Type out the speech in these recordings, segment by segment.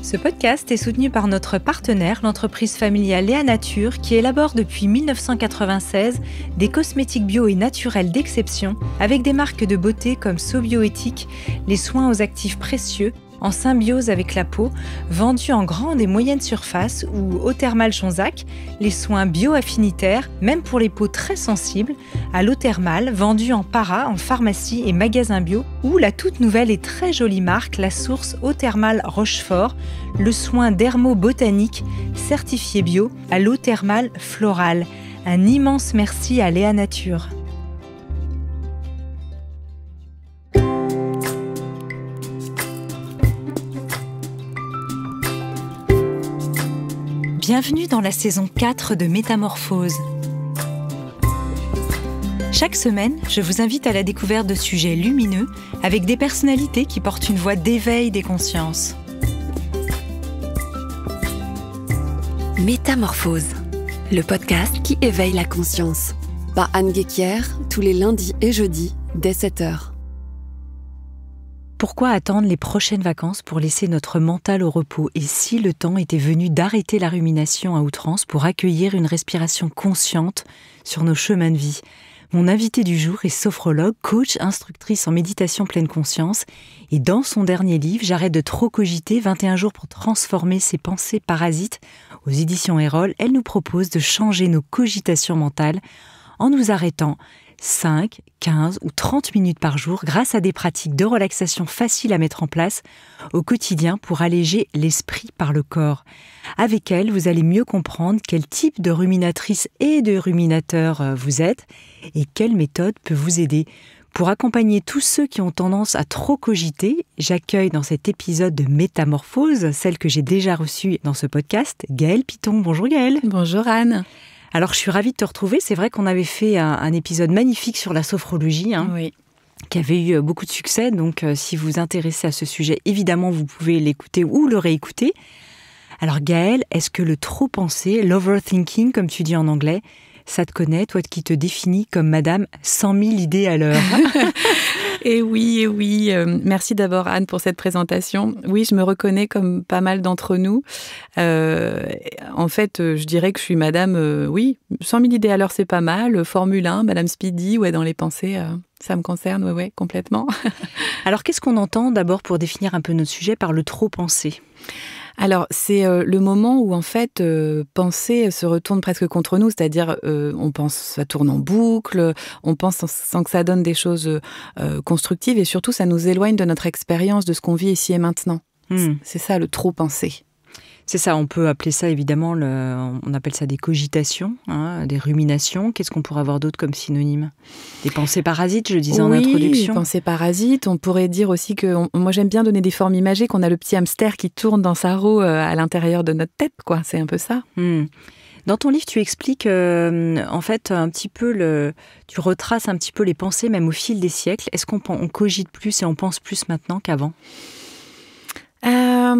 Ce podcast est soutenu par notre partenaire, l'entreprise familiale Léa Nature, qui élabore depuis 1996 des cosmétiques bio et naturels d'exception, avec des marques de beauté comme SoBioéthique, les soins aux actifs précieux, en symbiose avec la peau, vendus en grande et moyenne surface, ou Eau Thermale Chonzac, les soins bio-affinitaires, même pour les peaux très sensibles, à l'eau thermale, vendue en para, en pharmacie et magasins bio, ou la toute nouvelle et très jolie marque, la source Eau Thermale Rochefort, le soin dermo-botanique certifié bio à l'eau thermale florale. Un immense merci à Léa Nature. Bienvenue dans la saison 4 de Métamorphose. Chaque semaine, je vous invite à la découverte de sujets lumineux avec des personnalités qui portent une voix d'éveil des consciences. Métamorphose, le podcast qui éveille la conscience. Par Anne Guéquière, tous les lundis et jeudis, dès 7h. Pourquoi attendre les prochaines vacances pour laisser notre mental au repos? Et si le temps était venu d'arrêter la rumination à outrance pour accueillir une respiration consciente sur nos chemins de vie? Mon invitée du jour est sophrologue, coach, instructrice en méditation pleine conscience. Et dans son dernier livre, J'arrête de trop cogiter, 21 jours pour transformer ses pensées parasites, aux éditions Erol, elle nous propose de changer nos cogitations mentales en nous arrêtant 5, 15 ou 30 minutes par jour grâce à des pratiques de relaxation faciles à mettre en place au quotidien pour alléger l'esprit par le corps. Avec elle, vous allez mieux comprendre quel type de ruminatrice et de ruminateur vous êtes et quelle méthode peut vous aider. Pour accompagner tous ceux qui ont tendance à trop cogiter, j'accueille dans cet épisode de Métamorphose, celle que j'ai déjà reçue dans ce podcast, Gaëlle Piton. Bonjour Gaëlle. Bonjour Anne. Alors, je suis ravie de te retrouver. C'est vrai qu'on avait fait un épisode magnifique sur la sophrologie, oui, qui avait eu beaucoup de succès. Donc, si vous vous intéressez à ce sujet, évidemment, vous pouvez l'écouter ou le réécouter. Alors, Gaëlle, est-ce que le trop penser, l'overthinking, comme tu dis en anglais, ça te connaît, toi qui te définis comme Madame 100 000 idées à l'heure? Et oui. Merci d'abord Anne pour cette présentation. Oui, je me reconnais comme pas mal d'entre nous. En fait, je dirais que je suis Madame, 100 000 idées à l'heure, c'est pas mal. Formule 1, Madame Speedy, dans les pensées, ça me concerne, ouais, complètement. Alors, qu'est-ce qu'on entend d'abord pour définir un peu notre sujet par le trop penser? Alors, c'est le moment où, en fait, penser se retourne presque contre nous, c'est-à-dire on pense, ça tourne en boucle, on pense sans que ça donne des choses constructives et surtout, ça nous éloigne de notre expérience, de ce qu'on vit ici et maintenant. C'est ça, le trop penser. C'est ça, on peut appeler ça évidemment, on appelle ça des cogitations, des ruminations. Qu'est-ce qu'on pourrait avoir d'autre comme synonyme? Des pensées parasites, je disais en introduction. Oui, pensées parasites. On pourrait dire aussi que, moi j'aime bien donner des formes imagées, qu'on a le petit hamster qui tourne dans sa roue à l'intérieur de notre tête, quoi. C'est un peu ça. Dans ton livre, tu expliques en fait un petit peu, tu retraces un petit peu les pensées même au fil des siècles. Est-ce qu'on cogite plus et on pense plus maintenant qu'avant?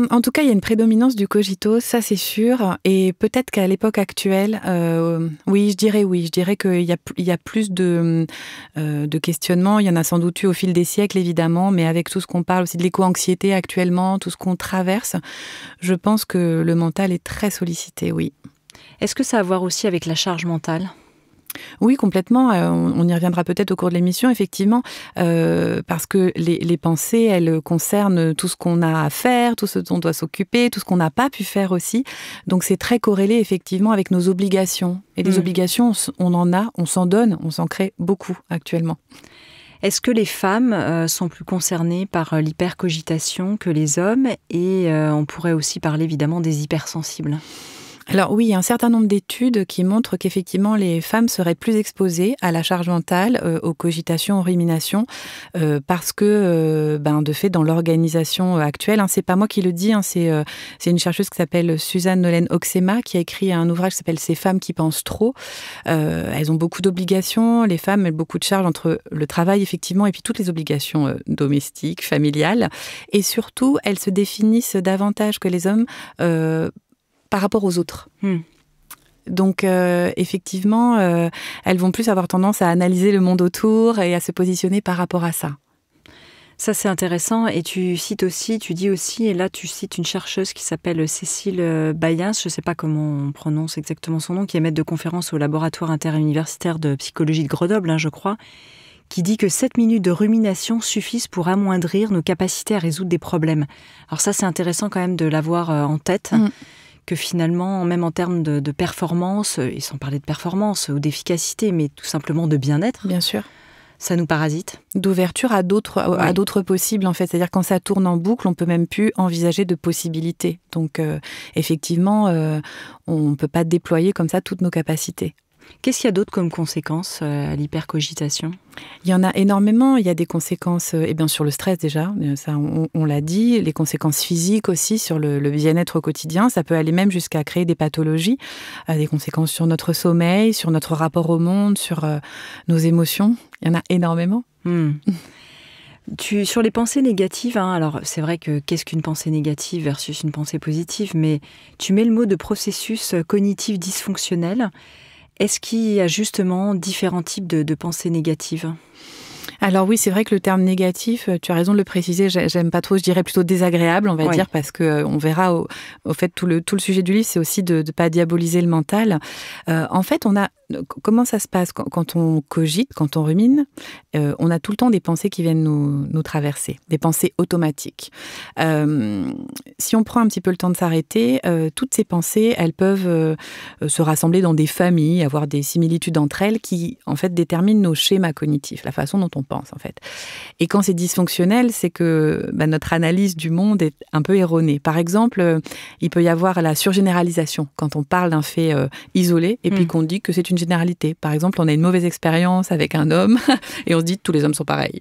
En tout cas, il y a une prédominance du cogito, ça c'est sûr. Et peut-être qu'à l'époque actuelle, je dirais qu'il y a plus de questionnements. Il y en a sans doute eu au fil des siècles, évidemment, mais avec tout ce qu'on parle aussi de l'éco-anxiété actuellement, tout ce qu'on traverse, je pense que le mental est très sollicité, oui. Est-ce que ça a à voir aussi avec la charge mentale ? Oui, complètement. On y reviendra peut-être au cours de l'émission, effectivement, parce que les pensées, elles concernent tout ce qu'on a à faire, tout ce dont on doit s'occuper, tout ce qu'on n'a pas pu faire aussi. Donc, c'est très corrélé, effectivement, avec nos obligations. Et les obligations, on en a, on s'en donne, on s'en crée beaucoup actuellement. Est-ce que les femmes sont plus concernées par l'hypercogitation que les hommes? Et on pourrait aussi parler, évidemment, des hypersensibles. Alors oui, il y a un certain nombre d'études qui montrent qu'effectivement les femmes seraient plus exposées à la charge mentale, aux cogitations, aux ruminations, parce que de fait dans l'organisation actuelle, c'est pas moi qui le dis, c'est une chercheuse qui s'appelle Suzanne Nolen-Oxema qui a écrit un ouvrage qui s'appelle Ces femmes qui pensent trop. Elles ont beaucoup d'obligations, les femmes ont beaucoup de charges entre le travail effectivement et puis toutes les obligations domestiques, familiales, et surtout elles se définissent davantage que les hommes par rapport aux autres. Donc, effectivement, elles vont plus avoir tendance à analyser le monde autour et à se positionner par rapport à ça. Ça, c'est intéressant. Et tu dis aussi, et là, tu cites une chercheuse qui s'appelle Cécile Bayens, je ne sais pas comment on prononce exactement son nom, qui est maître de conférence au laboratoire interuniversitaire de psychologie de Grenoble, je crois, qui dit que 7 minutes de rumination suffisent pour amoindrir nos capacités à résoudre des problèmes. Alors ça, c'est intéressant quand même de l'avoir en tête, que finalement, même en termes de performance, et sans parler de performance ou d'efficacité, mais tout simplement de bien-être. Bien sûr. Ça nous parasite. D'ouverture à d'autres possibles, en fait. C'est-à-dire quand ça tourne en boucle, on peut même plus envisager de possibilités. Donc, effectivement, on ne peut pas déployer comme ça toutes nos capacités. Qu'est-ce qu'il y a d'autre comme conséquences à l'hypercogitation ? Il y en a énormément. Il y a des conséquences sur le stress déjà, ça on l'a dit, les conséquences physiques aussi sur le bien-être au quotidien. Ça peut aller même jusqu'à créer des pathologies, des conséquences sur notre sommeil, sur notre rapport au monde, sur nos émotions. Il y en a énormément. Sur les pensées négatives, alors c'est vrai que qu'est-ce qu'une pensée négative versus une pensée positive, mais tu mets le mot de processus cognitif dysfonctionnel. Est-ce qu'il y a justement différents types de pensées négatives ? Alors oui, c'est vrai que le terme négatif, tu as raison de le préciser, j'aime pas trop, je dirais plutôt désagréable, on va dire, parce que on verra au fait tout le sujet du livre, c'est aussi de ne pas diaboliser le mental. En fait, comment ça se passe quand on cogite, quand on rumine, on a tout le temps des pensées qui viennent nous traverser, des pensées automatiques. Si on prend un petit peu le temps de s'arrêter, toutes ces pensées, elles peuvent se rassembler dans des familles, avoir des similitudes entre elles qui, en fait, déterminent nos schémas cognitifs, la façon dont on pense, en fait. Et quand c'est dysfonctionnel, c'est que notre analyse du monde est un peu erronée. Par exemple, il peut y avoir la surgénéralisation, quand on parle d'un fait isolé, et puis qu'on dit que c'est une généralité. Par exemple, on a une mauvaise expérience avec un homme, et on se dit que tous les hommes sont pareils.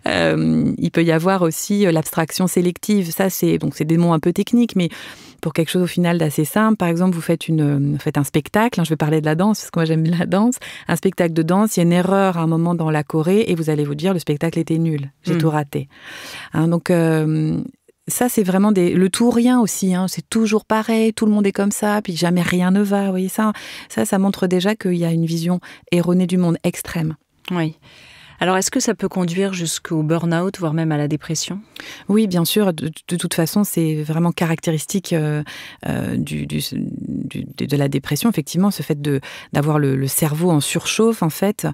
Il peut y avoir aussi l'abstraction sélective. Ça, c'est des mots un peu techniques, mais pour quelque chose au final d'assez simple. Par exemple, vous faites un spectacle, je vais parler de la danse, parce que moi j'aime bien la danse, un spectacle de danse, il y a une erreur à un moment dans la choré, et vous allez vous dire le spectacle était nul, j'ai tout raté. Donc ça, c'est vraiment le tout ou rien aussi, c'est toujours pareil, tout le monde est comme ça, puis jamais rien ne va. Vous voyez, ça montre déjà qu'il y a une vision erronée du monde extrême. Oui. Alors, est-ce que ça peut conduire jusqu'au burn-out, voire même à la dépression ? Oui, bien sûr. De toute façon, c'est vraiment caractéristique de la dépression, effectivement, ce fait d'avoir le cerveau en surchauffe, en fait,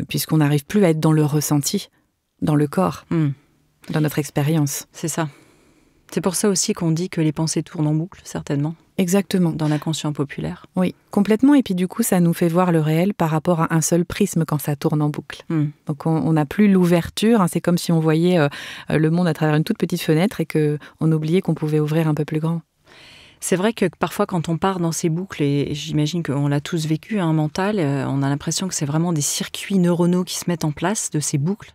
puisqu'on n'arrive plus à être dans le ressenti, dans le corps, dans notre expérience. C'est ça. C'est pour ça aussi qu'on dit que les pensées tournent en boucle, certainement. Exactement. Dans l'inconscient populaire. Oui, complètement. Et puis du coup, ça nous fait voir le réel par rapport à un seul prisme quand ça tourne en boucle. Donc on n'a plus l'ouverture. C'est comme si on voyait le monde à travers une toute petite fenêtre et qu'on oubliait qu'on pouvait ouvrir un peu plus grand. C'est vrai que parfois quand on part dans ces boucles, et j'imagine qu'on l'a tous vécu, mental, on a l'impression que c'est vraiment des circuits neuronaux qui se mettent en place de ces boucles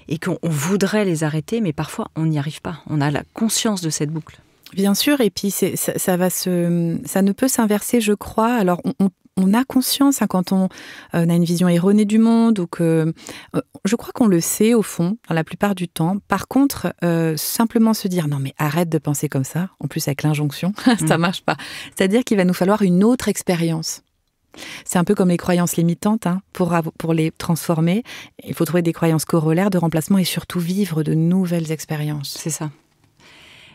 et qu'on voudrait les arrêter, mais parfois on n'y arrive pas. On a la conscience de cette boucle. Bien sûr, et puis ça ne peut s'inverser, je crois. Alors, on a conscience quand on a une vision erronée du monde, ou que je crois qu'on le sait au fond, dans la plupart du temps. Par contre, simplement se dire non mais arrête de penser comme ça. En plus avec l'injonction, ça marche pas. C'est-à-dire qu'il va nous falloir une autre expérience. C'est un peu comme les croyances limitantes, pour les transformer. Il faut trouver des croyances corollaires de remplacement et surtout vivre de nouvelles expériences. C'est ça.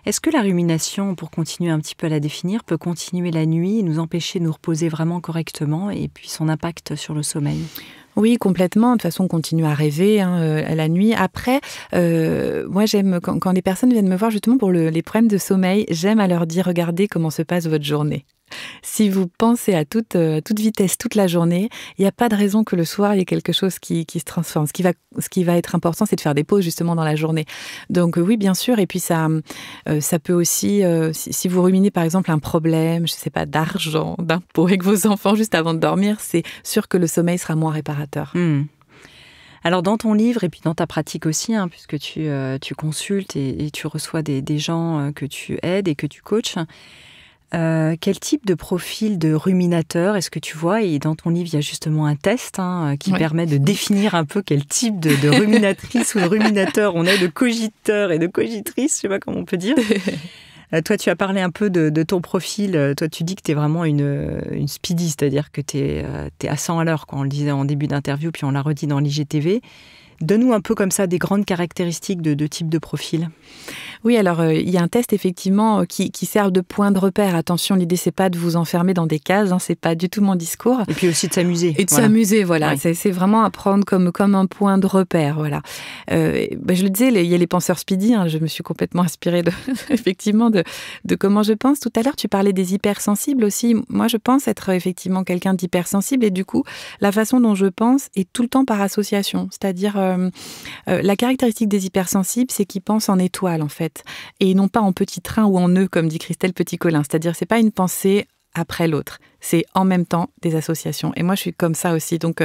Est-ce que la rumination, pour continuer un petit peu à la définir, peut continuer la nuit et nous empêcher de nous reposer vraiment correctement, et puis son impact sur le sommeil ? Oui, complètement. De toute façon, on continue à rêver à la nuit. Après, moi, j'aime quand les personnes viennent me voir justement pour les problèmes de sommeil, j'aime à leur dire, regardez comment se passe votre journée. Si vous pensez à toute vitesse toute la journée, il n'y a pas de raison que le soir, il y ait quelque chose qui se transforme. Ce qui va être important, c'est de faire des pauses justement dans la journée. Donc oui, bien sûr. Et puis ça peut aussi, si vous ruminez par exemple un problème, je ne sais pas, d'argent, d'impôts avec vos enfants juste avant de dormir, c'est sûr que le sommeil sera moins réparateur. Alors dans ton livre et puis dans ta pratique aussi, puisque tu consultes et tu reçois des gens que tu aides et que tu coaches, quel type de profil de ruminateur est-ce que tu vois ? Et dans ton livre, il y a justement un test qui permet de définir un peu quel type de ruminatrice ou de ruminateur on est, de cogiteur et de cogitrice, je sais pas comment on peut dire. Toi, tu as parlé un peu de ton profil. Toi, tu dis que tu es vraiment une speedy, c'est-à-dire que tu es à 100 à l'heure, quand on le disait en début d'interview, puis on l'a redit dans l'IGTV. Donne-nous un peu comme ça des grandes caractéristiques de type de profil. Oui, alors il y a un test effectivement qui sert de point de repère. Attention, l'idée c'est pas de vous enfermer dans des cases, c'est pas du tout mon discours. Et puis aussi de s'amuser. Et de s'amuser, voilà. Oui. C'est vraiment à prendre comme un point de repère, voilà. Je le disais, il y a les penseurs speedy. Je me suis complètement inspirée effectivement de comment je pense. Tout à l'heure, tu parlais des hypersensibles aussi. Moi, je pense être effectivement quelqu'un d'hypersensible et du coup, la façon dont je pense est tout le temps par association. C'est-à-dire, la caractéristique des hypersensibles, c'est qu'ils pensent en étoile en fait. Et non pas en petit train ou en nœud, comme dit Christelle Petit-Colin. C'est-à-dire, c'est pas une pensée après l'autre. C'est en même temps des associations. Et moi, je suis comme ça aussi. Donc,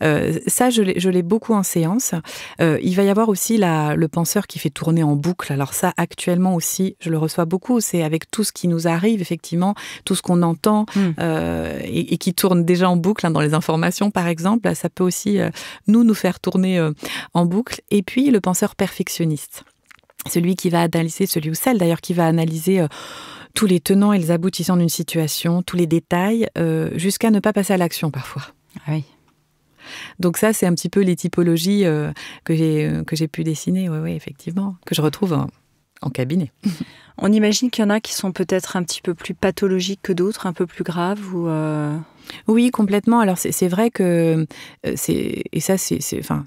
ça, je l'ai beaucoup en séance. Il va y avoir aussi le penseur qui fait tourner en boucle. Alors ça, actuellement aussi, je le reçois beaucoup. C'est avec tout ce qui nous arrive, effectivement, tout ce qu'on entend et qui tourne déjà en boucle, dans les informations, par exemple. Ça peut aussi nous faire tourner en boucle. Et puis, le penseur perfectionniste. Celui qui va analyser, celui ou celle d'ailleurs, qui va analyser tous les tenants et les aboutissants d'une situation, tous les détails, jusqu'à ne pas passer à l'action parfois. Ah oui. Donc ça, c'est un petit peu les typologies que j'ai pu dessiner, oui, effectivement, que je retrouve en cabinet. On imagine qu'il y en a qui sont peut-être un petit peu plus pathologiques que d'autres, un peu plus graves ou Oui, complètement. Alors c'est vrai que c'est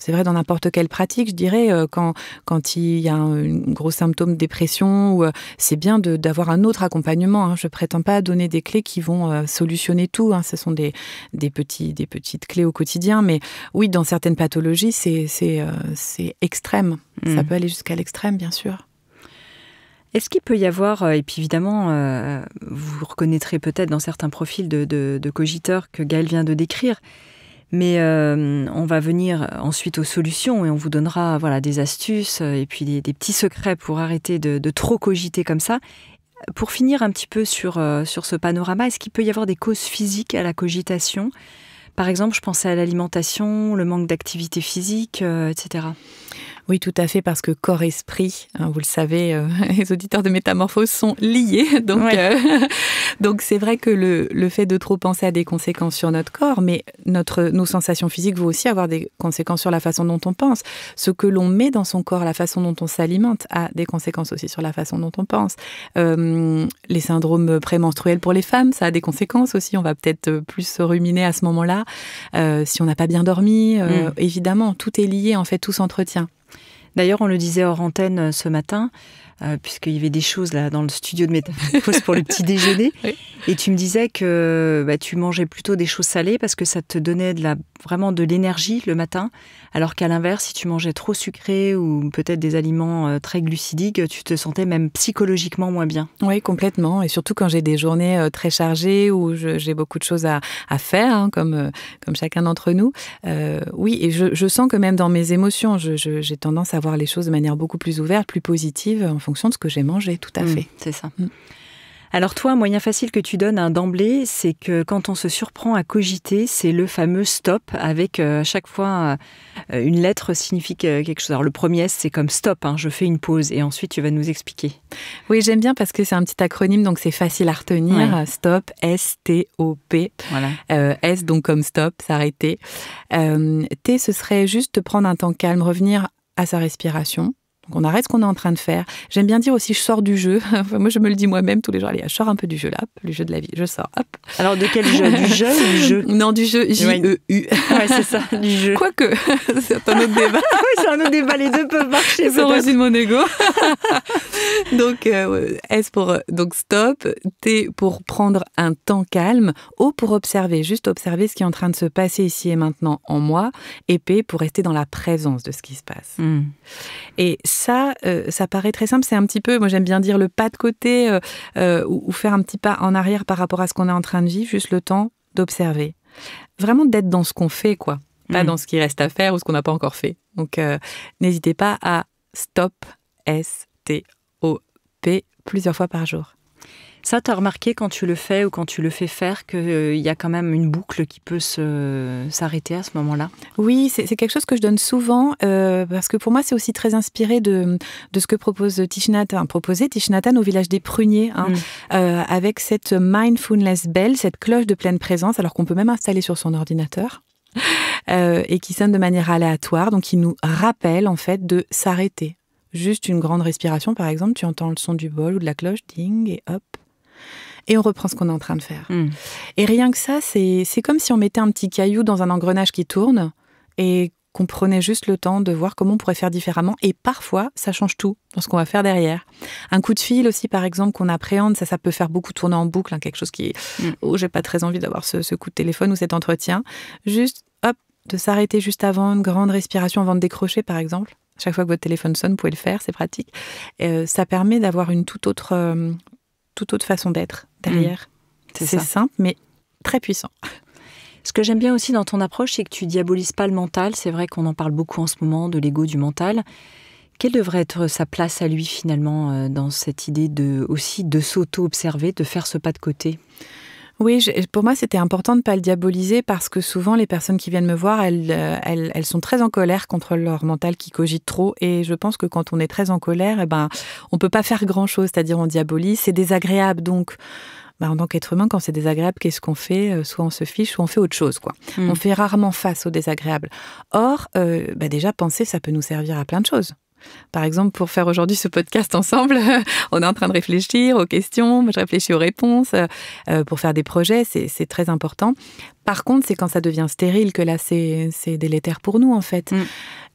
vrai dans n'importe quelle pratique, je dirais, quand il y a un gros symptôme de dépression, c'est bien d'avoir un autre accompagnement. Je prétends pas donner des clés qui vont solutionner tout. Ce sont des petites clés au quotidien, mais oui, dans certaines pathologies, c'est extrême. Ça peut aller jusqu'à l'extrême, bien sûr. Est-ce qu'il peut y avoir, et puis évidemment, vous reconnaîtrez peut-être dans certains profils de cogiteurs que Gaëlle vient de décrire, mais on va venir ensuite aux solutions et on vous donnera des astuces et puis des petits secrets pour arrêter de trop cogiter comme ça. Pour finir un petit peu sur ce panorama, est-ce qu'il peut y avoir des causes physiques à la cogitation ? Par exemple, je pensais à l'alimentation, le manque d'activité physique, etc. Oui, tout à fait, parce que corps-esprit, vous le savez, les auditeurs de Métamorphose sont liés. Donc c'est vrai que le fait de trop penser a des conséquences sur notre corps, mais nos sensations physiques vont aussi avoir des conséquences sur la façon dont on pense. Ce que l'on met dans son corps, la façon dont on s'alimente, a des conséquences aussi sur la façon dont on pense. Les syndromes prémenstruels pour les femmes, ça a des conséquences aussi. On va peut-être plus se ruminer à ce moment-là. Si on n'a pas bien dormi, évidemment, tout est lié, en fait, tout s'entretient. D'ailleurs, on le disait hors antenne ce matin, puisqu'il y avait des choses là dans le studio de Métamorphose pour le petit déjeuner. Oui. Et tu me disais que tu mangeais plutôt des choses salées parce que ça te donnait vraiment de l'énergie le matin, alors qu'à l'inverse, si tu mangeais trop sucré ou peut-être des aliments très glucidiques, tu te sentais même psychologiquement moins bien. Oui, complètement. Et surtout quand j'ai des journées très chargées où j'ai beaucoup de choses à faire, comme chacun d'entre nous. Oui, et je sens que même dans mes émotions, j'ai tendance à voir les choses de manière beaucoup plus ouverte, plus positive, en fonction de ce que j'ai mangé, tout à fait. C'est ça. Alors toi, un moyen facile que tu donnes d'emblée, c'est que quand on se surprend à cogiter, c'est le fameux stop avec à chaque fois une lettre signifie quelque chose. Alors le premier S, c'est comme stop, je fais une pause et ensuite tu vas nous expliquer. Oui, j'aime bien parce que c'est un petit acronyme, donc c'est facile à retenir. Ouais. Stop, S-T-O-P. Voilà. S, donc comme stop, s'arrêter. T, ce serait juste prendre un temps calme, revenir à sa respiration. Donc on arrête ce qu'on est en train de faire. J'aime bien dire aussi, je sors du jeu. Enfin, moi, je me le dis moi-même tous les jours. Allez, je sors un peu du jeu là, le jeu de la vie. Je sors, hop. Alors, de quel jeu ? Du jeu ou du jeu ? Non, du jeu, J-E-U. Ouais, c'est ça, du jeu. Quoique, c'est un autre débat. Oui, c'est un autre débat. Les deux peuvent marcher. Ils sont reçus de mon ego. Donc, S pour donc stop. T pour prendre un temps calme. O pour observer, juste observer ce qui est en train de se passer ici et maintenant en moi. Et P pour rester dans la présence de ce qui se passe. Et ça paraît très simple. C'est un petit peu, moi j'aime bien dire le pas de côté ou faire un petit pas en arrière par rapport à ce qu'on est en train de vivre, juste le temps d'observer. Vraiment d'être dans ce qu'on fait, quoi. Pas dans ce qui reste à faire ou ce qu'on n'a pas encore fait. Donc n'hésitez pas à stop, S-T-O-P, plusieurs fois par jour. Ça, tu as remarqué quand tu le fais ou quand tu le fais faire qu'il y a quand même une boucle qui peut s'arrêter à ce moment-là ? Oui, c'est quelque chose que je donne souvent parce que pour moi, c'est aussi très inspiré de ce que propose Thich Nhat Hanh au village des Pruniers, avec cette mindfulness bell, cette cloche de pleine présence, alors qu'on peut même installer sur son ordinateur. et qui sonne de manière aléatoire, donc qui nous rappelle en fait de s'arrêter. Juste une grande respiration, par exemple, tu entends le son du bol ou de la cloche, ding, et hop. Et on reprend ce qu'on est en train de faire. Et rien que ça, c'est comme si on mettait un petit caillou dans un engrenage qui tourne et qu'on prenait juste le temps de voir comment on pourrait faire différemment. Et parfois, ça change tout dans ce qu'on va faire derrière. Un coup de fil aussi, par exemple, qu'on appréhende, ça peut faire beaucoup tourner en boucle, quelque chose qui est « Oh, j'ai pas très envie d'avoir ce coup de téléphone ou cet entretien ». Juste, hop, de s'arrêter juste avant, une grande respiration avant de décrocher, par exemple. Chaque fois que votre téléphone sonne, vous pouvez le faire, c'est pratique. Ça permet d'avoir une toute autre façon d'être derrière. C'est simple, mais très puissant. Ce que j'aime bien aussi dans ton approche, c'est que tu diabolises pas le mental. C'est vrai qu'on en parle beaucoup en ce moment, de l'ego du mental. Quelle devrait être sa place à lui, finalement, dans cette idée aussi de s'auto-observer, de faire ce pas de côté ? Oui, pour moi, c'était important de ne pas le diaboliser parce que souvent, les personnes qui viennent me voir, elles sont très en colère contre leur mental qui cogite trop. Et je pense que quand on est très en colère, on ne peut pas faire grand-chose, c'est-à-dire on diabolise, c'est désagréable. Donc, en tant qu'être humain, quand c'est désagréable, qu'est-ce qu'on fait ? Soit on se fiche, soit on fait autre chose, quoi. On fait rarement face au désagréable. Or, déjà, penser, ça peut nous servir à plein de choses. Par exemple, pour faire aujourd'hui ce podcast ensemble, on est en train de réfléchir aux questions, je réfléchis aux réponses. Pour faire des projets, c'est très important. Par contre, c'est quand ça devient stérile que là, c'est délétère pour nous, en fait.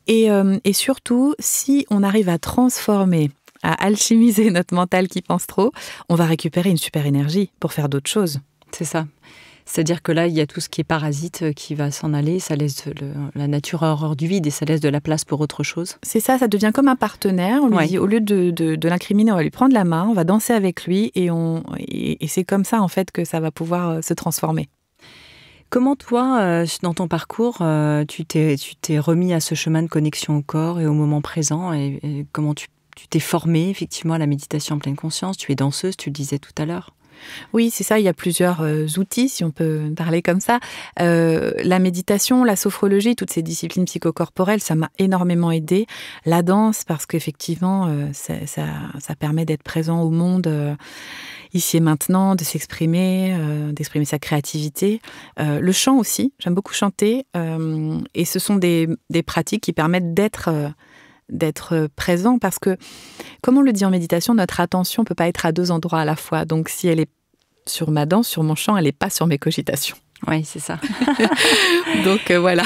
Et surtout, si on arrive à transformer, à alchimiser notre mental qui pense trop, on va récupérer une super énergie pour faire d'autres choses. C'est ça. C'est-à-dire que là, il y a tout ce qui est parasite qui va s'en aller, ça laisse la nature a horreur du vide et ça laisse de la place pour autre chose. C'est ça, ça devient comme un partenaire. On lui dit, au lieu de l'incriminer, on va lui prendre la main, on va danser avec lui et c'est comme ça en fait que ça va pouvoir se transformer. Comment toi, dans ton parcours, tu t'es remis à ce chemin de connexion au corps et au moment présent et comment tu t'es formée effectivement à la méditation en pleine conscience? Tu es danseuse, tu le disais tout à l'heure. Oui, c'est ça, il y a plusieurs outils, si on peut parler comme ça. La méditation, la sophrologie, toutes ces disciplines psychocorporelles, ça m'a énormément aidée. La danse, parce qu'effectivement, ça permet d'être présent au monde ici et maintenant, de s'exprimer, d'exprimer sa créativité. Le chant aussi, j'aime beaucoup chanter. Et ce sont des pratiques qui permettent d'être présent parce que, comme on le dit en méditation, notre attention ne peut pas être à deux endroits à la fois. Donc, si elle est sur ma danse, sur mon chant, elle n'est pas sur mes cogitations. Oui, c'est ça. Donc, voilà.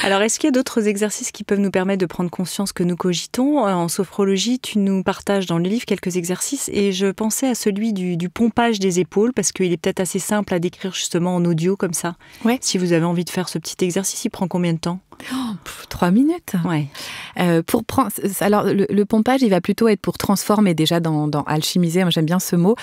Alors, est-ce qu'il y a d'autres exercices qui peuvent nous permettre de prendre conscience que nous cogitons ? En sophrologie, tu nous partages dans le livre quelques exercices et je pensais à celui du pompage des épaules parce qu'il est peut-être assez simple à décrire justement en audio comme ça. Ouais. Si vous avez envie de faire ce petit exercice, il prend combien de temps ? 3 minutes. Ouais. Alors, le pompage, il va plutôt être pour transformer déjà dans alchimiser. Moi, j'aime bien ce mot.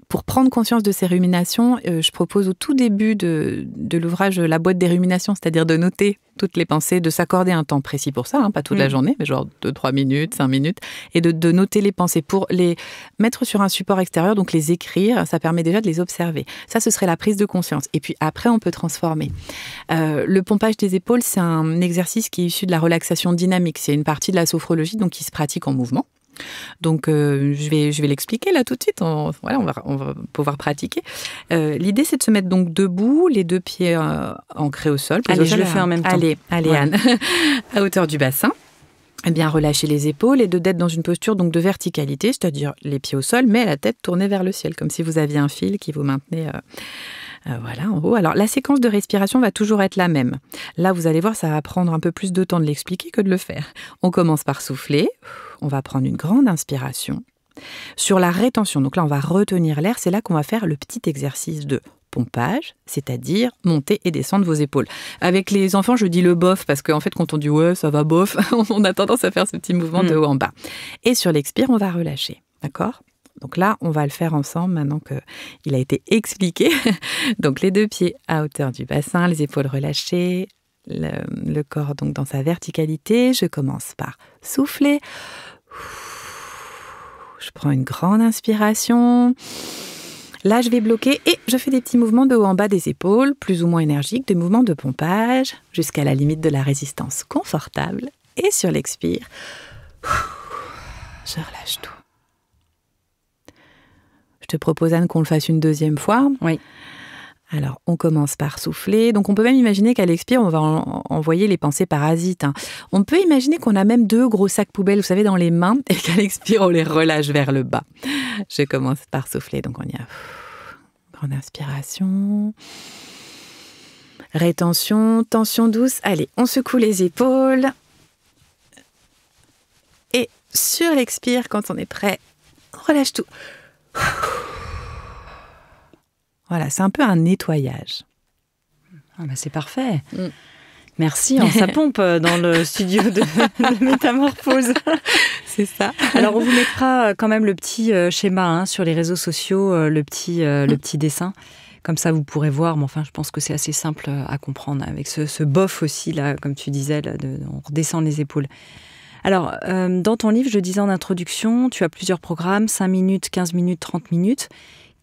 Pour prendre conscience de ces ruminations, je propose au tout début de l'ouvrage la boîte des ruminations, c'est-à-dire de noter toutes les pensées, de s'accorder un temps précis pour ça, pas toute la journée, mais genre 2-3 minutes, 5 minutes, et de noter les pensées pour les mettre sur un support extérieur, donc les écrire, ça permet déjà de les observer. Ça, ce serait la prise de conscience. Et puis après, on peut transformer. Le pompage des épaules, c'est un exercice qui est issu de la relaxation dynamique. C'est une partie de la sophrologie, donc qui se pratique en mouvement. Donc, je vais l'expliquer là tout de suite. On va pouvoir pratiquer. L'idée, c'est de se mettre donc debout, les deux pieds ancrés au sol. Allez, je le fais en même temps. Allez, ouais. Anne, à hauteur du bassin. Bien relâcher les épaules et d'être dans une posture donc de verticalité, c'est-à-dire les pieds au sol, mais la tête tournée vers le ciel, comme si vous aviez un fil qui vous maintenait en haut. Alors, la séquence de respiration va toujours être la même. Là, vous allez voir, ça va prendre un peu plus de temps de l'expliquer que de le faire. On commence par souffler. On va prendre une grande inspiration. Sur la rétention, donc là, on va retenir l'air. C'est là qu'on va faire le petit exercice de pompage, c'est-à-dire monter et descendre vos épaules. Avec les enfants, je dis le bof, parce qu'en fait, quand on dit « ouais, ça va bof », on a tendance à faire ce petit mouvement de haut en bas. Et sur l'expire, on va relâcher. D'accord ? Donc là, on va le faire ensemble maintenant qu'il a été expliqué. Donc les deux pieds à hauteur du bassin, les épaules relâchées, le corps donc dans sa verticalité. Je commence par souffler. Je prends une grande inspiration. Là, je vais bloquer et je fais des petits mouvements de haut en bas des épaules, plus ou moins énergiques, des mouvements de pompage jusqu'à la limite de la résistance confortable. Et sur l'expire, je relâche tout. Je te propose, Anne, qu'on le fasse une deuxième fois. Oui. Alors, on commence par souffler. Donc, on peut même imaginer qu'à l'expire, on va envoyer les pensées parasites. On peut imaginer qu'on a même 2 gros sacs poubelles, vous savez, dans les mains, et qu'à l'expire, on les relâche vers le bas. Je commence par souffler. Donc, on y a grande inspiration. Rétention, tension douce. Allez, on secoue les épaules. Et sur l'expire, quand on est prêt, on relâche tout. Voilà, c'est un peu un nettoyage. Ah bah c'est parfait. Merci, ça pompe dans le studio de Métamorphose. C'est ça. Alors, on vous mettra quand même le petit schéma sur les réseaux sociaux, le petit dessin. Comme ça, vous pourrez voir. Mais enfin, je pense que c'est assez simple à comprendre. Avec ce bof aussi, là, comme tu disais, là, on redescend les épaules. Alors, dans ton livre, je disais en introduction, tu as plusieurs programmes, 5 minutes, 15 minutes, 30 minutes.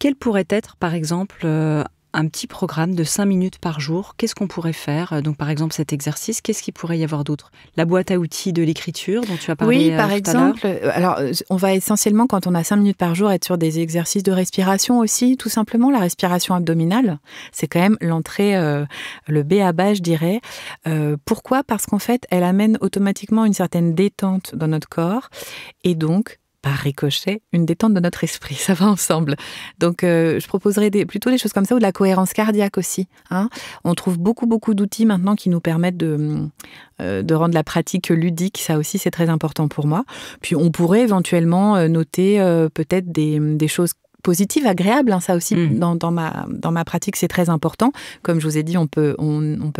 Quel pourrait être, par exemple, un petit programme de 5 minutes par jour? Qu'est-ce qu'on pourrait faire? Donc, par exemple, cet exercice, qu'est-ce qu'il pourrait y avoir d'autre? La boîte à outils de l'écriture dont tu as parlé Oui, par exemple. Alors, on va essentiellement, quand on a 5 minutes par jour, être sur des exercices de respiration aussi. Tout simplement, la respiration abdominale, c'est quand même l'entrée, le b.a.-ba, je dirais. Pourquoi? Parce qu'en fait, elle amène automatiquement une certaine détente dans notre corps et donc, par ricochet, une détente de notre esprit. Ça va ensemble. Donc, je proposerais plutôt des choses comme ça ou de la cohérence cardiaque aussi. On trouve beaucoup d'outils maintenant qui nous permettent de rendre la pratique ludique. Ça aussi, c'est très important pour moi. Puis, on pourrait éventuellement noter peut-être des choses positive, agréable, ça aussi dans ma pratique c'est très important. Comme je vous ai dit, on peut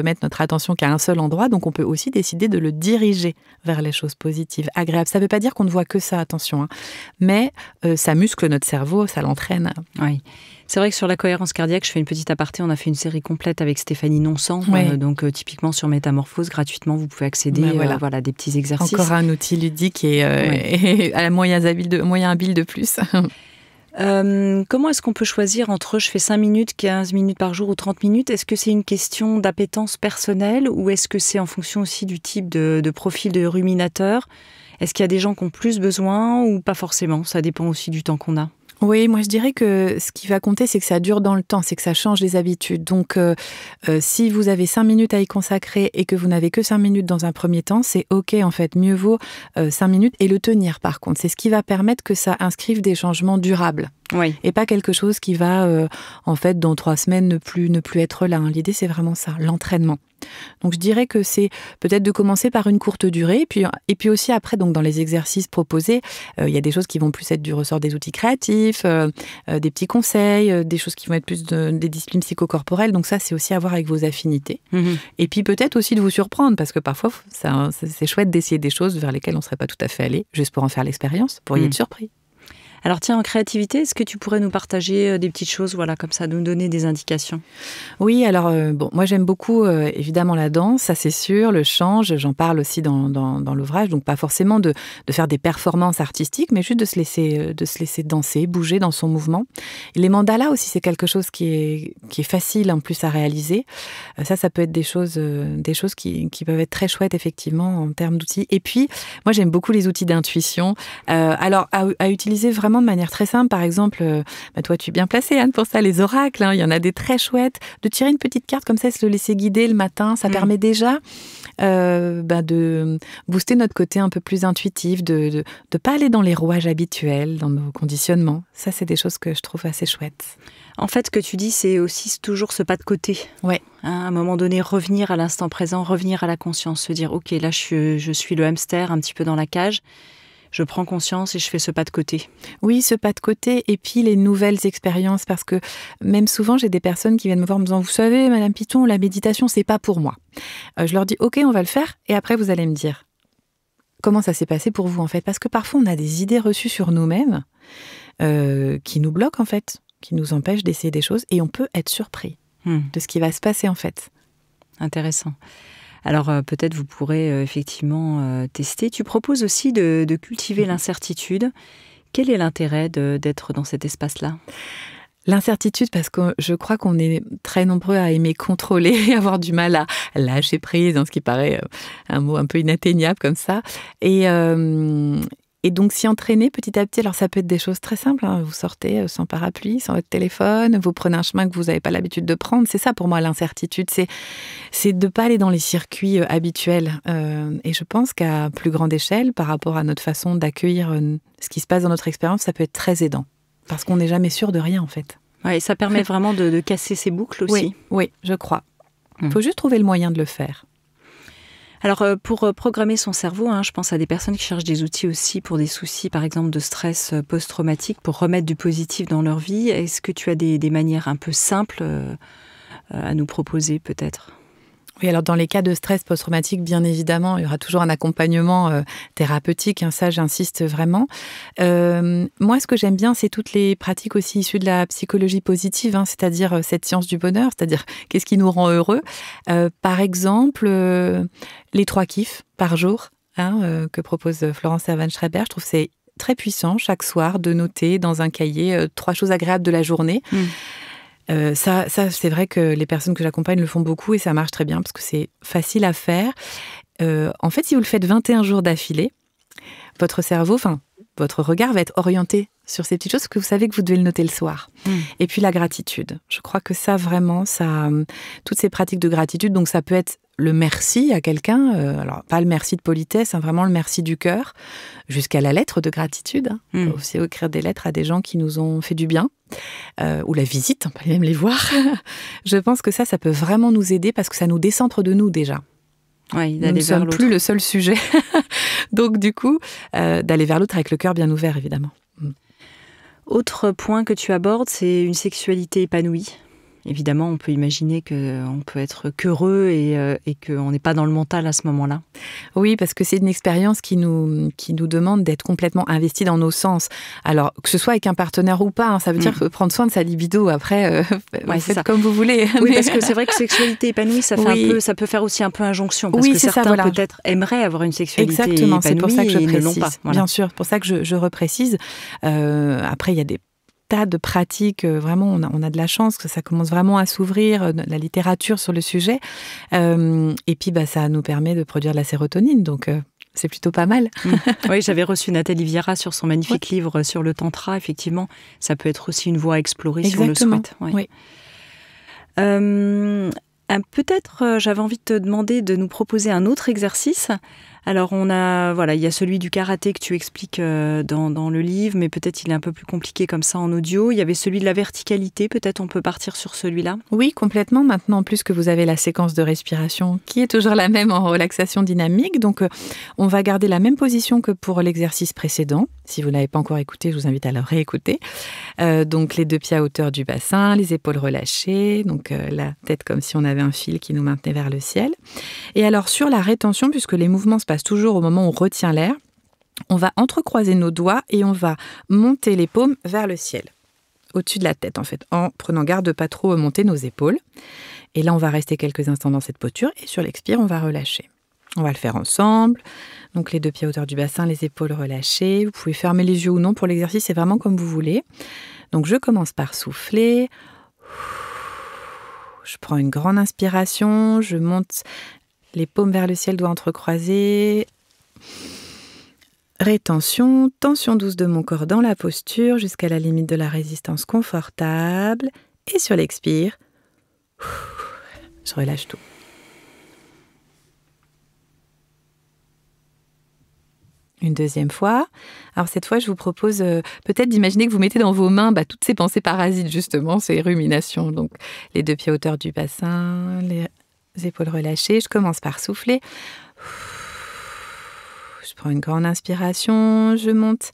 mettre notre attention qu'à un seul endroit, donc on peut aussi décider de le diriger vers les choses positives, agréables. Ça ne veut pas dire qu'on ne voit que ça, attention, mais ça muscle notre cerveau, ça l'entraîne. Oui. C'est vrai que sur la cohérence cardiaque, je fais une petite aparté, on a fait une série complète avec Stéphanie Nonsan, donc typiquement sur Métamorphose, gratuitement, vous pouvez accéder à des petits exercices. Encore un outil ludique et à moyen habile de plus. Comment est-ce qu'on peut choisir entre je fais 5 minutes, 15 minutes par jour ou 30 minutes? Est-ce que c'est une question d'appétence personnelle ou est-ce que c'est en fonction aussi du type de profil de ruminateur? Est-ce qu'il y a des gens qui ont plus besoin ou pas forcément? Ça dépend aussi du temps qu'on a. Oui, moi je dirais que ce qui va compter, c'est que ça dure dans le temps, c'est que ça change les habitudes. Donc, si vous avez 5 minutes à y consacrer et que vous n'avez que 5 minutes dans un premier temps, c'est OK en fait. Mieux vaut 5 minutes et le tenir par contre. C'est ce qui va permettre que ça inscrive des changements durables. Oui. Et pas quelque chose qui va, en fait, dans 3 semaines, ne plus être là. L'idée, c'est vraiment ça, l'entraînement. Donc, je dirais que c'est peut-être de commencer par une courte durée. Et puis aussi, après, donc, dans les exercices proposés, il y a des choses qui vont plus être du ressort des outils créatifs, des petits conseils, des choses qui vont être plus des disciplines psychocorporelles. Donc ça, c'est aussi à voir avec vos affinités. Et puis peut-être aussi de vous surprendre, parce que parfois, c'est chouette d'essayer des choses vers lesquelles on ne serait pas tout à fait allé, juste pour en faire l'expérience, pour y être surpris. Alors tiens, en créativité, est-ce que tu pourrais nous partager des petites choses, comme ça, nous donner des indications? Oui, alors moi j'aime beaucoup évidemment la danse, ça c'est sûr, le chant, j'en parle aussi dans l'ouvrage, donc pas forcément de faire des performances artistiques, mais juste de se laisser danser, bouger dans son mouvement. Et les mandalas aussi, c'est quelque chose qui est facile en plus à réaliser. Ça peut être des choses qui peuvent être très chouettes effectivement en termes d'outils. Et puis, moi j'aime beaucoup les outils d'intuition. Alors à utiliser vraiment de manière très simple, par exemple, toi tu es bien placée Anne pour ça, les oracles, il y en a des très chouettes, de tirer une petite carte comme ça, se le laisser guider le matin, ça permet déjà de booster notre côté un peu plus intuitif, de pas aller dans les rouages habituels, dans nos conditionnements. Ça, c'est des choses que je trouve assez chouettes. En fait, ce que tu dis, c'est aussi toujours ce pas de côté. Ouais. À un moment donné, revenir à l'instant présent, revenir à la conscience, se dire, ok, là je suis le hamster un petit peu dans la cage. Je prends conscience et je fais ce pas de côté. Oui, ce pas de côté et puis les nouvelles expériences, parce que même souvent, j'ai des personnes qui viennent me voir en me disant « Vous savez, Madame Piton, la méditation, c'est pas pour moi. » Je leur dis « Ok, on va le faire et après, vous allez me dire comment ça s'est passé pour vous, en fait. » Parce que parfois, on a des idées reçues sur nous-mêmes qui nous bloquent, en fait, qui nous empêchent d'essayer des choses et on peut être surpris de ce qui va se passer, en fait. Intéressant. Alors peut-être vous pourrez effectivement tester. Tu proposes aussi de cultiver l'incertitude. Quel est l'intérêt d'être dans cet espace-là ? L'incertitude, parce que je crois qu'on est très nombreux à aimer contrôler et avoir du mal à lâcher prise, ce qui paraît un mot un peu inatteignable comme ça. Et Et donc s'y entraîner petit à petit. Alors ça peut être des choses très simples, hein. Vous sortez sans parapluie, sans votre téléphone, vous prenez un chemin que vous n'avez pas l'habitude de prendre. C'est ça pour moi l'incertitude, c'est de ne pas aller dans les circuits habituels. Et je pense qu'à plus grande échelle, par rapport à notre façon d'accueillir ce qui se passe dans notre expérience, ça peut être très aidant. Parce qu'on n'est jamais sûr de rien en fait. Ouais, et ça permet vraiment de casser ces boucles aussi. Oui, je crois. Il faut juste trouver le moyen de le faire. Alors, pour programmer son cerveau, je pense à des personnes qui cherchent des outils aussi pour des soucis, par exemple, de stress post-traumatique, pour remettre du positif dans leur vie. Est-ce que tu as des manières un peu simples à nous proposer, peut-être ? Oui, alors dans les cas de stress post-traumatique, bien évidemment, il y aura toujours un accompagnement thérapeutique, ça j'insiste vraiment. Moi, ce que j'aime bien, c'est toutes les pratiques aussi issues de la psychologie positive, c'est-à-dire cette science du bonheur, c'est-à-dire qu'est-ce qui nous rend heureux. Par exemple, les 3 kiffs par jour que propose Florence Servan-Schreiber, je trouve que c'est très puissant chaque soir de noter dans un cahier 3 choses agréables de la journée. Ça, c'est vrai que les personnes que j'accompagne le font beaucoup et ça marche très bien parce que c'est facile à faire. En fait, si vous le faites 21 jours d'affilée, votre cerveau, votre regard va être orienté sur ces petites choses que vous savez que vous devez le noter le soir. Et puis la gratitude. Je crois que ça, vraiment, toutes ces pratiques de gratitude, donc ça peut être le merci à quelqu'un, alors pas le merci de politesse, vraiment le merci du cœur, jusqu'à la lettre de gratitude. On peut aussi écrire des lettres à des gens qui nous ont fait du bien, ou la visite, on peut même les voir. Je pense que ça peut vraiment nous aider parce que ça nous décentre de nous déjà. Oui, nous ne sommes plus le seul sujet. Donc du coup, d'aller vers l'autre avec le cœur bien ouvert, évidemment. Autre point que tu abordes, c'est une sexualité épanouie. Évidemment, on peut imaginer qu'on peut être qu'heureux et qu'on n'est pas dans le mental à ce moment-là. Oui, parce que c'est une expérience qui nous demande d'être complètement investi dans nos sens. Alors, que ce soit avec un partenaire ou pas, ça veut dire prendre soin de sa libido. Après, vous faites comme vous voulez. Oui, parce que c'est vrai que sexualité épanouie, ça peut faire aussi un peu injonction. Parce que certains peut-être aimeraient avoir une sexualité épanouie. C'est pour ça que je précise. Ne l'ont pas. Voilà. Bien sûr, c'est pour ça que je reprécise. Après, il y a des tas de pratiques, vraiment, on a de la chance que ça commence vraiment à s'ouvrir, la littérature sur le sujet. Et puis, ça nous permet de produire de la sérotonine, donc c'est plutôt pas mal. Oui, j'avais reçu Nathalie Vieira sur son magnifique livre sur le tantra, effectivement. Ça peut être aussi une voie à explorer si on le souhaite. Oui. Peut-être, j'avais envie de te demander de nous proposer un autre exercice. Alors, il y a celui du karaté que tu expliques dans le livre, mais peut-être il est un peu plus compliqué comme ça en audio. Il y avait celui de la verticalité, peut-être on peut partir sur celui-là ? Oui, complètement. Maintenant, en plus que vous avez la séquence de respiration qui est toujours la même en relaxation dynamique. Donc, on va garder la même position que pour l'exercice précédent. Si vous ne l'avez pas encore écouté, je vous invite à le réécouter. Donc, les 2 pieds à hauteur du bassin, les épaules relâchées, donc la tête comme si on avait un fil qui nous maintenait vers le ciel. Et alors, sur la rétention, puisque les mouvements se passent toujours au moment où on retient l'air, on va entrecroiser nos doigts et on va monter les paumes vers le ciel, au-dessus de la tête en fait, en prenant garde de ne pas trop monter nos épaules. Et là, on va rester quelques instants dans cette posture et sur l'expire, on va relâcher. On va le faire ensemble. Donc les 2 pieds à hauteur du bassin, les épaules relâchées. Vous pouvez fermer les yeux ou non pour l'exercice, c'est vraiment comme vous voulez. Donc je commence par souffler. Je prends une grande inspiration, je monte les paumes vers le ciel, doigts entrecroisés. Rétention, tension douce de mon corps dans la posture jusqu'à la limite de la résistance confortable. Et sur l'expire, je relâche tout. Une deuxième fois. Alors cette fois, je vous propose peut-être d'imaginer que vous mettez dans vos mains toutes ces pensées parasites, justement, ces ruminations. Donc les 2 pieds à hauteur du bassin, les épaules relâchées. Je commence par souffler. Je prends une grande inspiration. Je monte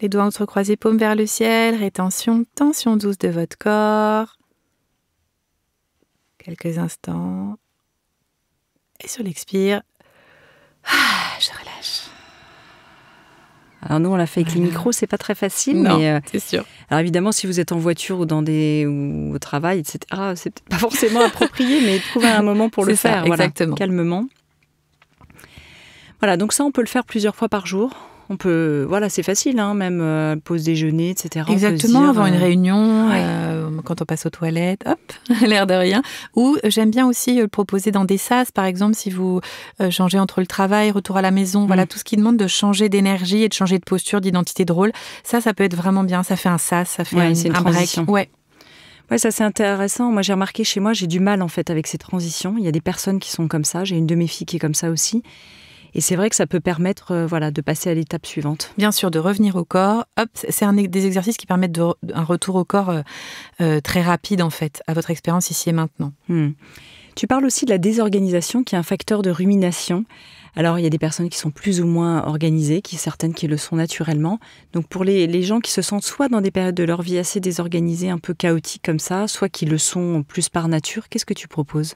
les doigts entrecroisés, paumes vers le ciel. Rétention, tension douce de votre corps. Quelques instants. Et sur l'expire, je relâche. Alors nous, on l'a fait avec les micros, c'est pas très facile. Non, mais c'est sûr. Alors évidemment, si vous êtes en voiture ou au travail, etc., c'est peut-être pas forcément approprié, mais trouvez un moment pour le faire. Exactement. Calmement. Voilà, donc ça, on peut le faire plusieurs fois par jour. On peut, c'est facile, même pause déjeuner, etc. Exactement, avant une réunion, quand on passe aux toilettes, hop, l'air de rien. Ou j'aime bien aussi le proposer dans des sas, par exemple, si vous changez entre le travail, retour à la maison, voilà, tout ce qui demande de changer d'énergie et de changer de posture, d'identité de rôle. Ça peut être vraiment bien. Ça fait un sas, ça fait un break. Ouais. Ouais, ça c'est intéressant. Moi j'ai remarqué chez moi, j'ai du mal en fait avec ces transitions. Il y a des personnes qui sont comme ça. J'ai une de mes filles qui est comme ça aussi. Et c'est vrai que ça peut permettre de passer à l'étape suivante. Bien sûr, de revenir au corps. Hop, c'est des exercices qui permettent un retour au corps très rapide en fait, à votre expérience ici et maintenant. Tu parles aussi de la désorganisation qui est un facteur de rumination. Alors, il y a des personnes qui sont plus ou moins organisées, certaines qui le sont naturellement. Donc, pour les gens qui se sentent soit dans des périodes de leur vie assez désorganisées, un peu chaotiques comme ça, soit qui le sont plus par nature, qu'est-ce que tu proposes ?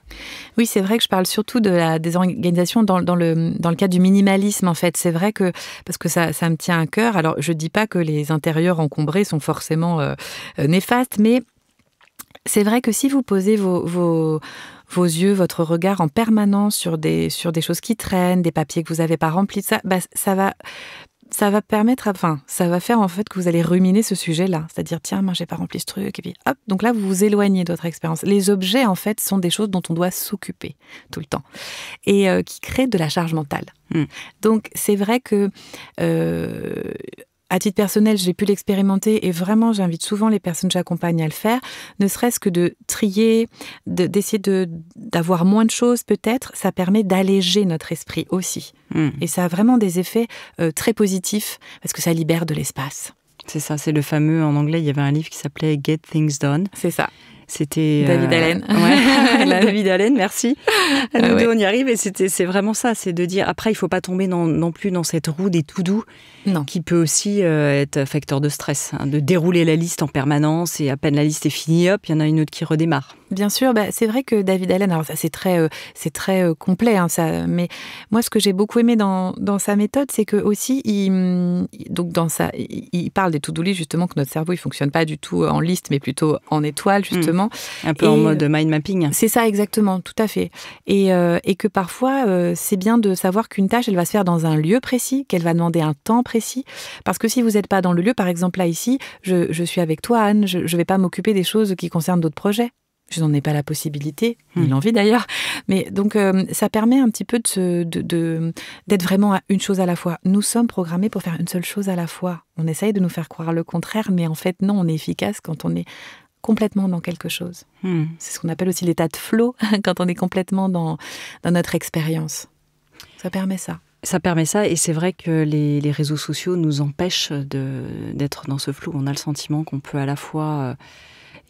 Oui, c'est vrai que je parle surtout de la désorganisation dans le cadre du minimalisme, en fait. C'est vrai que, parce que ça me tient à cœur. Alors, je ne dis pas que les intérieurs encombrés sont forcément néfastes, mais c'est vrai que si vous posez vos yeux, votre regard en permanence sur des choses qui traînent, des papiers que vous n'avez pas remplis, ça va permettre, ça va faire en fait que vous allez ruminer ce sujet-là. C'est-à-dire, tiens, moi, j'ai pas rempli ce truc. Et puis, hop, donc là, vous vous éloignez de votre expérience. Les objets, en fait, sont des choses dont on doit s'occuper tout le temps et qui créent de la charge mentale. Donc, c'est vrai que... à titre personnel, j'ai pu l'expérimenter et vraiment, j'invite souvent les personnes que j'accompagne à le faire, ne serait-ce que de trier, d'essayer d'avoir moins de choses peut-être, ça permet d'alléger notre esprit aussi. Et ça a vraiment des effets très positifs parce que ça libère de l'espace. C'est ça, c'est le fameux, en anglais, il y avait un livre qui s'appelait « Get Things Done ». C'est ça. C'était David Allen. Ouais, David Allen, merci. Nous deux, on y arrive et c'est vraiment ça, c'est de dire, après, il ne faut pas tomber non plus dans cette roue des to-do qui peut aussi être facteur de stress, de dérouler la liste en permanence et à peine la liste est finie, hop, il y en a une autre qui redémarre. Bien sûr, c'est vrai que David Allen, alors ça c'est très complet, mais moi ce que j'ai beaucoup aimé dans sa méthode, c'est que aussi il parle des to-do list justement, que notre cerveau il fonctionne pas du tout en liste, mais plutôt en étoile justement. Un peu en mode mind mapping. C'est ça exactement, tout à fait. Et que parfois c'est bien de savoir qu'une tâche elle va se faire dans un lieu précis, qu'elle va demander un temps précis, parce que si vous n'êtes pas dans le lieu, par exemple là ici, je suis avec toi Anne, je vais pas m'occuper des choses qui concernent d'autres projets. Je n'en ai pas la possibilité, ni l'envie d'ailleurs. Mais donc, ça permet un petit peu d'être vraiment à une chose à la fois. Nous sommes programmés pour faire une seule chose à la fois. On essaye de nous faire croire le contraire, mais en fait, non, on est efficace quand on est complètement dans quelque chose. C'est ce qu'on appelle aussi l'état de flow, quand on est complètement dans notre expérience. Ça permet ça. Ça permet ça, et c'est vrai que les réseaux sociaux nous empêchent d'être dans ce flou. On a le sentiment qu'on peut à la fois...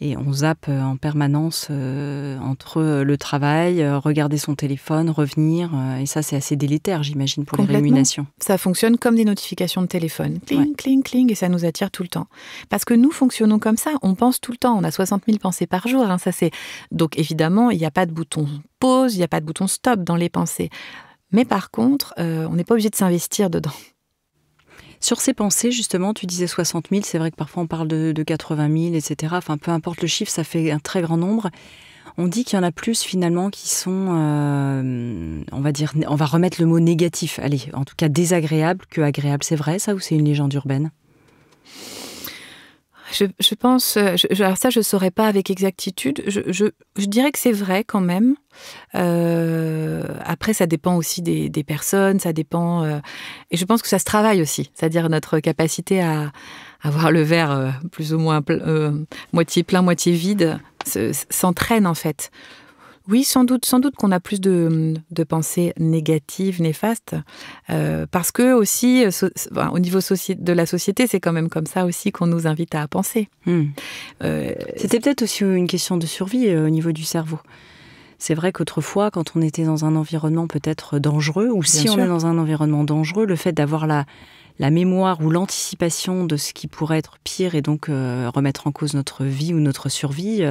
Et on zappe en permanence entre le travail, regarder son téléphone, revenir. Et ça, c'est assez délétère, j'imagine, pour les ruminations. Ça fonctionne comme des notifications de téléphone. Cling, cling, cling, et ça nous attire tout le temps. Parce que nous fonctionnons comme ça, on pense tout le temps. On a 60 000 pensées par jour. Donc évidemment, il n'y a pas de bouton pause, il n'y a pas de bouton stop dans les pensées. Mais par contre, on n'est pas obligé de s'investir dedans. Sur ces pensées, justement, tu disais 60 000, c'est vrai que parfois on parle de 80 000, etc. Enfin, peu importe le chiffre, ça fait un très grand nombre. On dit qu'il y en a plus, finalement, qui sont, on va remettre le mot négatif, allez, en tout cas désagréable que agréable. C'est vrai, ça, ou c'est une légende urbaine ? Je pense, alors ça je ne saurais pas avec exactitude, je dirais que c'est vrai quand même. Après ça dépend aussi des personnes, ça dépend, et je pense que ça se travaille aussi, c'est-à-dire notre capacité à avoir le verre plus ou moins moitié plein, moitié vide, s'entraîne en fait. Oui, sans doute qu'on a plus de pensées négatives, néfastes, parce que aussi, au niveau de la société, c'est quand même comme ça aussi qu'on nous invite à penser. C'était peut-être aussi une question de survie au niveau du cerveau. C'est vrai qu'autrefois, quand on était dans un environnement peut-être dangereux, ou si on est dans un environnement dangereux, le fait d'avoir la mémoire ou l'anticipation de ce qui pourrait être pire et donc remettre en cause notre vie ou notre survie...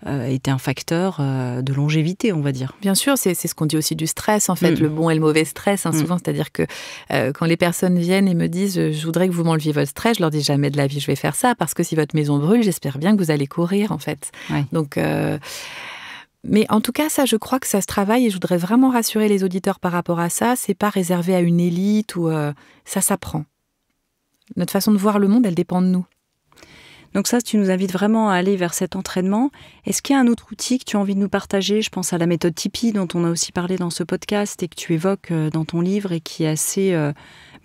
était un facteur de longévité, on va dire. Bien sûr, c'est ce qu'on dit aussi du stress, en fait, le bon et le mauvais stress, souvent, c'est-à-dire que quand les personnes viennent et me disent « je voudrais que vous m'enleviez votre stress », je leur dis « jamais de la vie je vais faire ça, parce que si votre maison brûle, j'espère bien que vous allez courir, en fait. Ouais. » Donc, mais en tout cas, ça, je crois que ça se travaille, et je voudrais vraiment rassurer les auditeurs par rapport à ça, c'est pas réservé à une élite, ou ça s'apprend. Notre façon de voir le monde, elle dépend de nous. Donc ça, tu nous invites vraiment à aller vers cet entraînement. Est-ce qu'il y a un autre outil que tu as envie de nous partager ? Je pense à la méthode Tipeee dont on a aussi parlé dans ce podcast et que tu évoques dans ton livre et qui est assez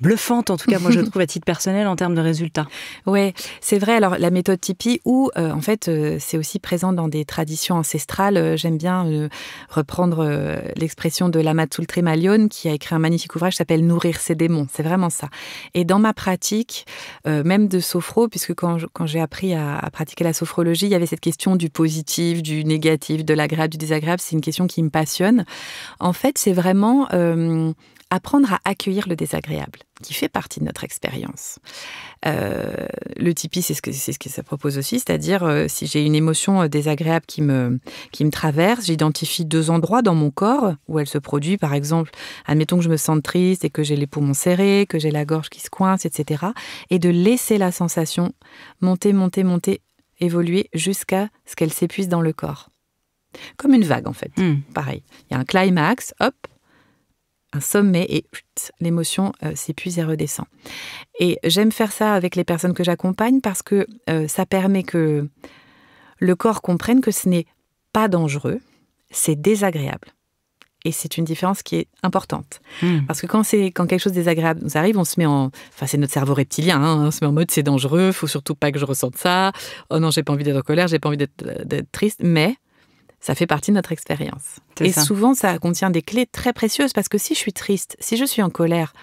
bluffante, en tout cas moi je trouve à titre personnel en termes de résultats. Ouais, c'est vrai. Alors la méthode Tipeee, où en fait c'est aussi présent dans des traditions ancestrales. J'aime bien reprendre l'expression de Lama Tsultrim Malyon qui a écrit un magnifique ouvrage qui s'appelle Nourrir ses démons. C'est vraiment ça. Et dans ma pratique, même de sophro, puisque quand j'ai appris à pratiquer la sophrologie, il y avait cette question du positif, du négatif, de l'agréable, du désagréable. C'est une question qui me passionne. En fait, c'est vraiment apprendre à accueillir le désagréable, qui fait partie de notre expérience. Le Tipeee, c'est ce que ça propose aussi, c'est-à-dire si j'ai une émotion désagréable qui me traverse, j'identifie 2 endroits dans mon corps où elle se produit. Par exemple, admettons que je me sente triste et que j'ai les poumons serrés, que j'ai la gorge qui se coince, etc. Et de laisser la sensation monter, évoluer jusqu'à ce qu'elle s'épuise dans le corps. Comme une vague, en fait. Pareil. Il y a un climax, hop, un sommet et l'émotion s'épuise et redescend. Et j'aime faire ça avec les personnes que j'accompagne parce que ça permet que le corps comprenne que ce n'est pas dangereux, c'est désagréable. Et c'est une différence qui est importante. Parce que quand quelque chose de désagréable nous arrive, on se met enfin c'est notre cerveau reptilien, on se met en mode c'est dangereux, faut surtout pas que je ressente ça. Oh non, j'ai pas envie d'être en colère, j'ai pas envie d'être triste, mais ça fait partie de notre expérience. Et souvent, ça contient des clés très précieuses parce que si je suis triste, si je suis en colère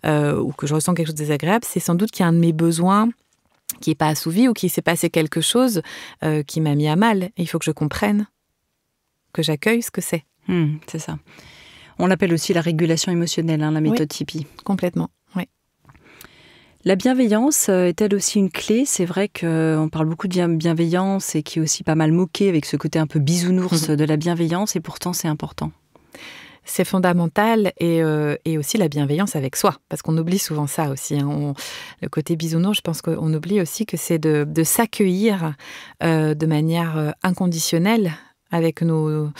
ou que je ressens quelque chose de désagréable, c'est sans doute qu'il y a un de mes besoins qui n'est pas assouvi ou qu'il s'est passé quelque chose qui m'a mis à mal. Et il faut que je comprenne, que j'accueille ce que c'est. C'est ça. On l'appelle aussi la régulation émotionnelle, la méthode Tipeee. Complètement, oui. La bienveillance est-elle aussi une clé ? C'est vrai qu'on parle beaucoup de bienveillance et qui est aussi pas mal moqué avec ce côté un peu bisounours de la bienveillance et pourtant c'est important. C'est fondamental et aussi la bienveillance avec soi, parce qu'on oublie souvent ça aussi. Le côté bisounours, je pense qu'on oublie aussi que c'est de s'accueillir de manière inconditionnelle avec nos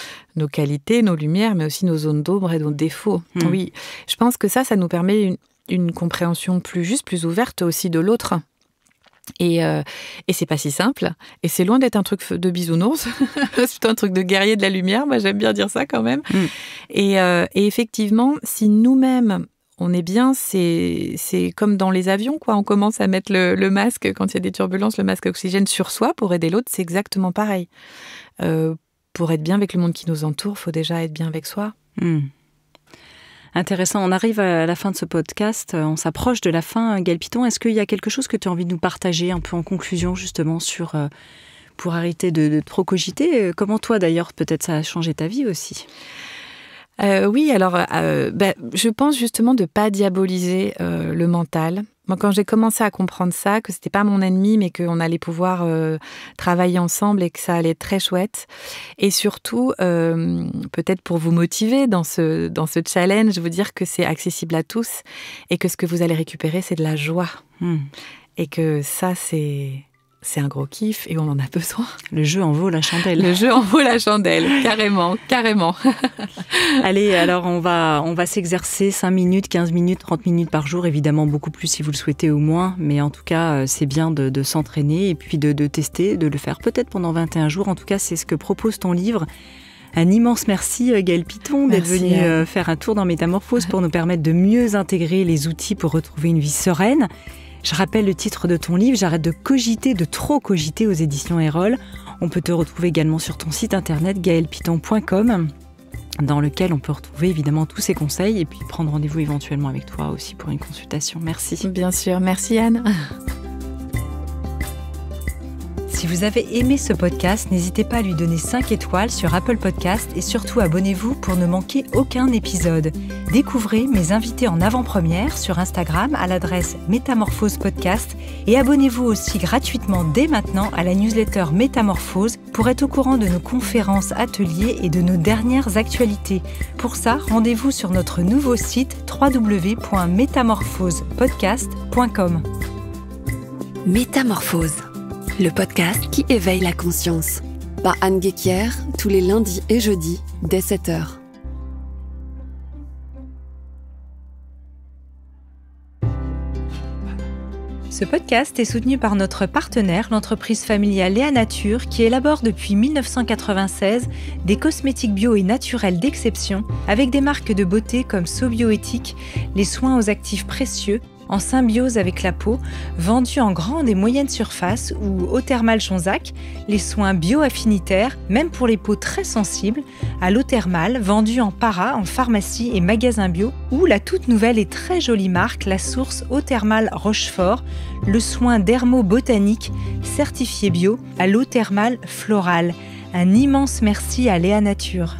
qualités, nos lumières, mais aussi nos zones d'ombre et nos défauts. Oui, je pense que ça nous permet une compréhension plus juste, plus ouverte aussi de l'autre. Et c'est pas si simple. Et c'est loin d'être un truc de bisounours. C'est plutôt un truc de guerrier de la lumière. Moi, j'aime bien dire ça quand même. Et effectivement, si nous-mêmes, on est bien, c'est comme dans les avions, quoi. On commence à mettre le masque, quand il y a des turbulences, le masque oxygène sur soi pour aider l'autre. C'est exactement pareil. Pour être bien avec le monde qui nous entoure, il faut déjà être bien avec soi. Intéressant. On arrive à la fin de ce podcast. On s'approche de la fin. Gaëlle Piton, est-ce qu'il y a quelque chose que tu as envie de nous partager un peu en conclusion justement pour arrêter de trop cogiter ? Comment toi d'ailleurs, peut-être ça a changé ta vie aussi ? Oui, alors je pense justement de ne pas diaboliser le mental. Moi, quand j'ai commencé à comprendre ça, que c'était pas mon ennemi, mais qu'on allait pouvoir travailler ensemble et que ça allait être très chouette. Et surtout, peut-être pour vous motiver dans ce challenge, vous dire que c'est accessible à tous et que ce que vous allez récupérer, c'est de la joie. Et que ça, c'est un gros kiff et on en a besoin. Le jeu en vaut la chandelle. Le jeu en vaut la chandelle, carrément. Allez, alors on va s'exercer 5 minutes, 15 minutes, 30 minutes par jour, évidemment beaucoup plus si vous le souhaitez ou moins, mais en tout cas c'est bien de s'entraîner et puis de tester, de le faire peut-être pendant 21 jours. En tout cas, c'est ce que propose ton livre. Un immense merci Gaëlle Piton d'être venue faire un tour dans Métamorphose pour nous permettre de mieux intégrer les outils pour retrouver une vie sereine. Je rappelle le titre de ton livre, J'arrête de cogiter, de trop cogiter aux éditions Erol. On peut te retrouver également sur ton site internet gaellepiton.com dans lequel on peut retrouver évidemment tous ces conseils et puis prendre rendez-vous éventuellement avec toi aussi pour une consultation. Merci. Bien sûr, merci Anne. Si vous avez aimé ce podcast, n'hésitez pas à lui donner 5 étoiles sur Apple Podcast et surtout abonnez-vous pour ne manquer aucun épisode. Découvrez mes invités en avant-première sur Instagram à l'adresse Métamorphose Podcast et abonnez-vous aussi gratuitement dès maintenant à la newsletter Métamorphose pour être au courant de nos conférences, ateliers et de nos dernières actualités. Pour ça, rendez-vous sur notre nouveau site www.métamorphosepodcast.com. Métamorphose, le podcast qui éveille la conscience. Par Anne Guéquière, tous les lundis et jeudis, dès 7h. Ce podcast est soutenu par notre partenaire, l'entreprise familiale Léa Nature, qui élabore depuis 1996 des cosmétiques bio et naturels d'exception, avec des marques de beauté comme SoBioéthique, les soins aux actifs précieux, en symbiose avec la peau, vendus en grande et moyenne surface, ou Eau Thermale Chonzac, les soins bio-affinitaires, même pour les peaux très sensibles, à l'eau thermale, vendue en para, en pharmacie et magasins bio, ou la toute nouvelle et très jolie marque La Source Eau Thermale Rochefort, le soin dermo-botanique certifié bio à l'eau thermale florale. Un immense merci à Léa Nature.